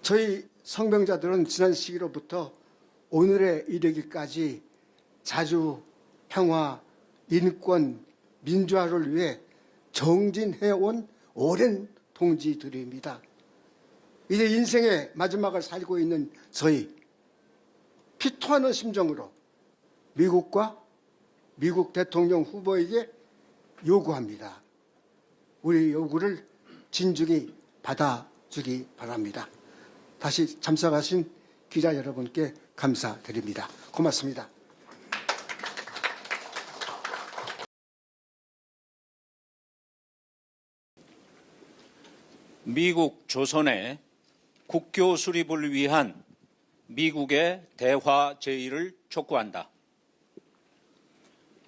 저희 성명자들은 지난 시기로부터 오늘에 이르기까지 자주 평화, 인권, 민주화를 위해 정진해온 오랜 동지들입니다. 이제 인생의 마지막을 살고 있는 저희, 피토하는 심정으로 미국과 미국 대통령 후보에게 요구합니다. 우리 요구를 진중히 받아주기 바랍니다. 다시 참석하신 기자 여러분께 감사드립니다. 고맙습니다. 미국 조선의 국교 수립을 위한 미국의 대화 제의를 촉구한다.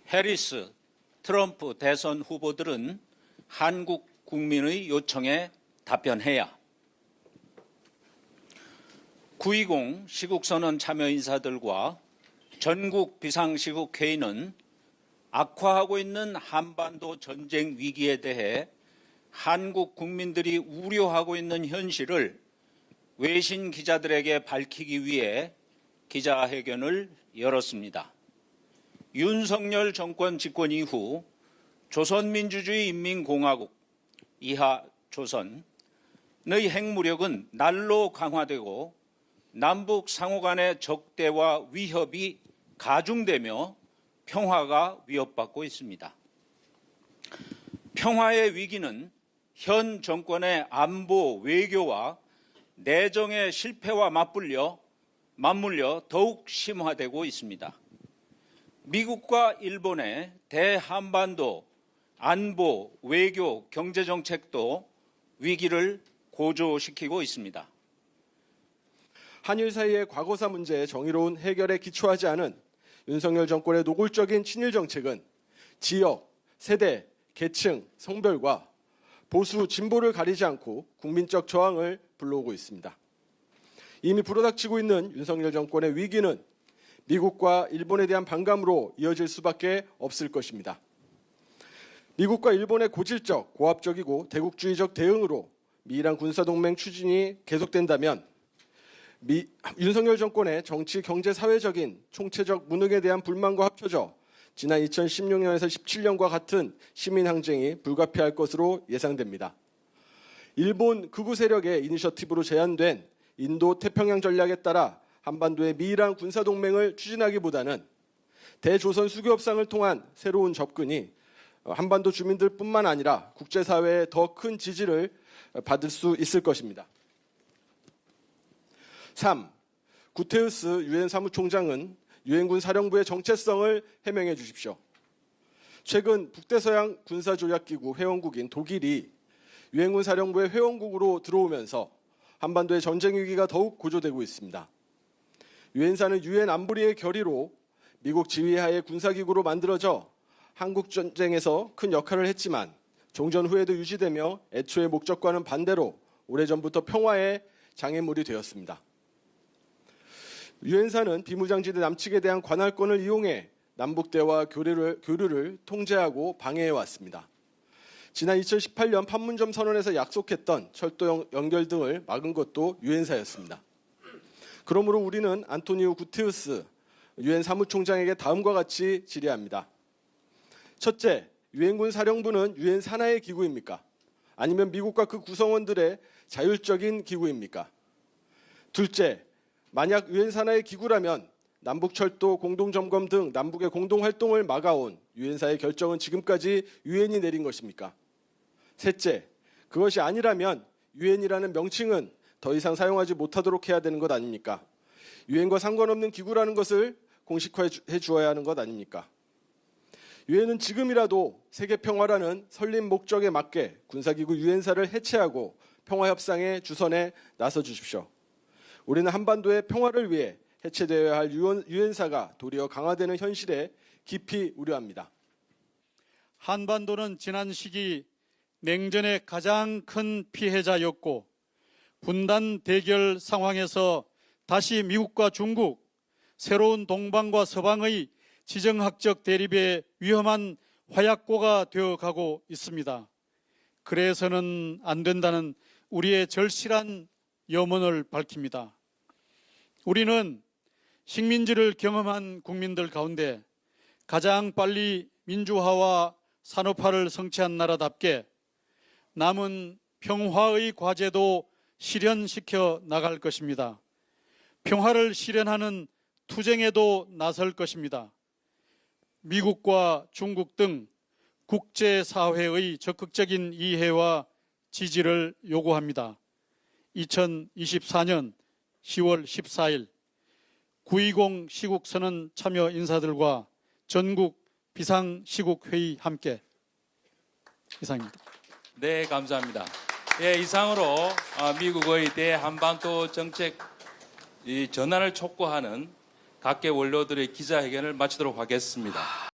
해리스, 트럼프 대선 후보들은 한국 국민의 요청에 답변해야 9.20 시국선언 참여 인사들과 전국 비상시국회의는 악화하고 있는 한반도 전쟁 위기에 대해 한국 국민들이 우려하고 있는 현실을 외신 기자들에게 밝히기 위해 기자회견을 열었습니다. 윤석열 정권 집권 이후 조선민주주의 인민공화국 이하 조선의 핵무력은 날로 강화되고 남북 상호 간의 적대와 위협이 가중되며 평화가 위협받고 있습니다. 평화의 위기는 현 정권의 안보, 외교와 내정의 실패와 맞물려 더욱 심화되고 있습니다. 미국과 일본의 대한반도 안보, 외교, 경제정책도 위기를 고조시키고 있습니다. 한일 사이의 과거사 문제의 정의로운 해결에 기초하지 않은 윤석열 정권의 노골적인 친일 정책은 지역, 세대, 계층, 성별과 보수, 진보를 가리지 않고 국민적 저항을 불러오고 있습니다. 이미 불어닥치고 있는 윤석열 정권의 위기는 미국과 일본에 대한 반감으로 이어질 수밖에 없을 것입니다. 미국과 일본의 고질적, 고압적이고 대국주의적 대응으로 미이란 군사동맹 추진이 계속된다면 윤석열 정권의 정치, 경제, 사회적인 총체적 무능에 대한 불만과 합쳐져 지난 2016년에서 17년과 같은 시민항쟁이 불가피할 것으로 예상됩니다. 일본 극우 세력의 이니셔티브로 제안된 인도 태평양 전략에 따라 한반도의 미이란 군사동맹을 추진하기보다는 대조선 수교협상을 통한 새로운 접근이 한반도 주민들뿐만 아니라 국제사회의 더 큰 지지를 받을 수 있을 것입니다. 3. 구테우스 유엔 사무총장은 유엔군 사령부의 정체성을 해명해 주십시오. 최근 북대서양 군사조약기구 회원국인 독일이 유엔군 사령부의 회원국으로 들어오면서 한반도의 전쟁 위기가 더욱 고조되고 있습니다. 유엔사는 유엔 안보리의 결의로 미국 지휘하에 군사기구로 만들어져 한국 전쟁에서 큰 역할을 했지만 종전 후에도 유지되며 애초의 목적과는 반대로 오래전부터 평화의 장애물이 되었습니다. 유엔사는 비무장지대 남측에 대한 관할권을 이용해 남북대화 교류를 통제하고 방해해왔습니다. 지난 2018년 판문점 선언에서 약속했던 철도 연결 등을 막은 것도 유엔사였습니다. 그러므로 우리는 안토니오 구테우스 유엔 사무총장에게 다음과 같이 질의합니다. 첫째, 유엔군 사령부는 유엔 산하의 기구입니까? 아니면 미국과 그 구성원들의 자율적인 기구입니까? 둘째, 만약 유엔 산하의 기구라면 남북철도 공동점검 등 남북의 공동활동을 막아온 유엔사의 결정은 지금까지 유엔이 내린 것입니까? 셋째, 그것이 아니라면 유엔이라는 명칭은 더 이상 사용하지 못하도록 해야 되는 것 아닙니까? 유엔과 상관없는 기구라는 것을 공식화해 주어야 하는 것 아닙니까? 유엔은 지금이라도 세계 평화라는 설립 목적에 맞게 군사기구 유엔사를 해체하고 평화협상의 주선에 나서 주십시오. 우리는 한반도의 평화를 위해 해체되어야 할 유엔사가 도리어 강화되는 현실에 깊이 우려합니다. 한반도는 지난 시기 냉전의 가장 큰 피해자였고 분단 대결 상황에서 다시 미국과 중국, 새로운 동방과 서방의 지정학적 대립의 위험한 화약고가 되어가고 있습니다. 그래서는 안 된다는 우리의 절실한 염원을 밝힙니다. 우리는 식민지를 경험한 국민들 가운데 가장 빨리 민주화와 산업화를 성취한 나라답게 남은 평화의 과제도 실현시켜 나갈 것입니다. 평화를 실현하는 투쟁에도 나설 것입니다. 미국과 중국 등 국제사회의 적극적인 이해와 지지를 요구합니다. 2024년 10월 14일 9.20 시국선언 참여 인사들과 전국 비상시국회의 함께. 이상입니다. 네, 감사합니다. 예, 이상으로 미국의 대한반도 정책 전환을 촉구하는 각계 원로들의 기자회견을 마치도록 하겠습니다.